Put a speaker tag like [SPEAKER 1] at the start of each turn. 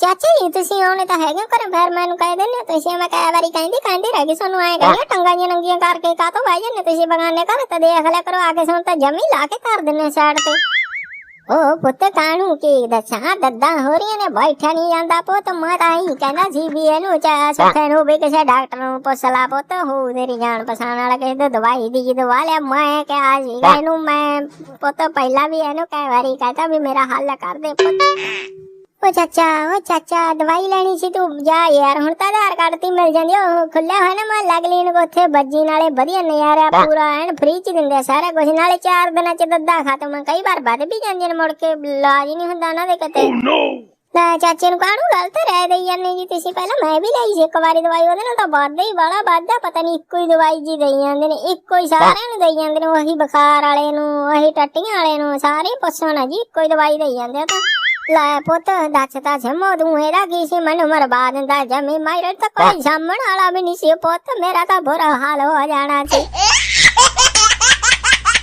[SPEAKER 1] ਚਾਚਾ ਜੀ ਤੁਸੀਂ ਆਉਣੇ ਤਾਂ ਹੈਗੇ ਘਰੇ, ਫਿਰ ਮੈਨੂੰ ਕਹਿ ਦਿੰਦੇ ਤੁਸੀਂ। ਮੈਂ ਕਈ ਵਾਰੀ ਕਹਿੰਦੀ ਰਹਿ ਗਈ ਸਾਨੂੰ, ਐ ਕਹਿੰਦੀ ਟੰਗਾਂ ਜਿਹੀਆਂ ਨੰਗੀਆਂ ਕਰਕੇ ਕਾਹਤੋਂ ਬਹਿ ਜਾਂਦੇ ਤੁਸੀਂ ਬਗਾਨੇ ਘਰ, ਤੇ ਦੇਖ ਲਿਆ ਕਰੋ ਆ ਕੇ। ਸਾਨੂੰ ਤਾਂ ਜਮੀ ਲਾ ਕੇ ਧਰ ਦਿੰਦੇ ਸਾਈਡ ਤੇ। ਉਹ ਪੁੱਤ ਕਾਹਨੂੰ ਕੀ ਦੱਸਾਂ, ਦੱਦਾਂ ਹੋ ਰਹੀਆਂ ਨੇ, ਬੈਠਾ ਨਹੀਂ ਜਾਂਦਾ ਪੁੱਤ। ਮੈਂ ਤਾਂ ਹੀ ਕਹਿੰਦਾ ਸੀ ਵੀ ਇਹਨੂੰ ਸੁੱਖੇ ਨੂੰ ਵੀ ਕਿਸੇ ਡਾਕਟਰ ਨੂੰ ਪੁੱਛ ਲਾ ਪੁੱਤ, ਹੋ ਤੇਰੀ ਜਾਣ ਪਛਾਣ ਵਾਲਾ ਕਿਸੇ ਤੋਂ ਦਵਾਈ ਦੀ ਦਵਾ ਲਿਆ। ਮੈਂ ਕਿਹਾ ਸੀਗਾ ਇਹਨੂੰ, ਮੈਂ ਪੁੱਤ ਪਹਿਲਾਂ ਵੀ ਇਹਨੂੰ ਕਈ ਵਾਰੀ ਕਹਤਾ ਵੀ ਮੇਰਾ ਹੱਲ ਕਰ ਦੇ ਪੁੱਤ। ਉਹ ਚਾਚਾ ਦਵਾਈ ਲੈਣੀ ਸੀ ਤੂੰ ਜਾ ਯਾਰ, ਹੁਣ ਤਾਂ ਆਧਾਰ ਕਾਰਡ ਤੇ ਮਿਲ ਜਾਂਦੀ। ਉਹ ਖੁੱਲਿਆ ਹੋਇਆ ਨਾ ਮੁਹੱਲਾ ਕਲੀਨਿਕ, ਉੱਥੇ ਬੱਜੀ ਨਾਲੇ ਵਧੀਆ ਨਜ਼ਾਰਾ ਪੂਰਾ ਐਨ ਫ੍ਰੀ ਚ ਦਿੰਦੇ ਸਾਰਾ ਕੁਝ, ਨਾਲੇ 4 ਦਿਨਾਂ ਚ ਦੱਦਾ ਖਤਮ। ਕਈ ਵਾਰ ਵੱਧ ਵੀ ਜਾਂਦੀਆਂ ਨੇ, ਮੁੜ ਕੇ ਇਲਾਜ ਹੀ ਨਹੀਂ ਹੁੰਦਾ ਉਹਨਾਂ ਦੇ ਕਿਤੇ। ਲੈ ਚਾਚੇ ਨੂੰ ਕਾਹਨੂੰ ਗਲਤ ਰਹਿ ਦੇਈ ਜਾਂਦੇ ਜੀ ਤੁਸੀਂ। ਪਹਿਲਾਂ ਮੈਂ ਵੀ ਲਈ ਸੀ ਇੱਕ ਵਾਰੀ ਦਵਾਈ, ਉਹਦੇ ਨਾਲ ਤਾਂ ਵੱਧਦਾ ਹੀ ਵਾਲਾ ਵੱਧਦਾ, ਪਤਾ ਨਹੀਂ ਇੱਕੋ ਹੀ ਦਵਾਈ ਜੀ ਦੇਈ ਜਾਂਦੇ ਨੇ, ਇੱਕੋ ਹੀ ਸਾਰਿਆਂ ਨੂੰ ਦੇਈ ਜਾਂਦੇ ਨੇ। ਉਹੀ ਬੁਖਾਰ ਵਾਲੇ ਨੂੰ, ਉਹੀ ਟੱਟੀਆਂ ਵਾਲੇ ਨੂੰ, ਸਾਰੇ ਪੁੱਛੋ ਨਾ ਜੀ, ਇੱਕੋ ਹੀ ਦਵਾਈ ਦੇਈ ਜਾਂਦੇ ਆ। ਤਾਂ ਲੈ ਪੁੱਤ ਦੱਸ ਤਾਂ ਜਮੋ ਤੂੰ ਇਹਦਾ ਕੀ ਸੀ, ਮੈਨੂੰ ਮਰਵਾ ਦਿੰਦਾ ਜਮੀ। ਮੇਰੇ ਤਾਂ ਕੋਈ ਸਾਂਭਣ ਵਾਲਾ ਵੀ ਨਹੀਂ ਸੀ ਪੁੱਤ, ਮੇਰਾ ਤਾਂ ਬੁਰਾ ਹਾਲ ਹੋ ਜਾਣਾ ਸੀ।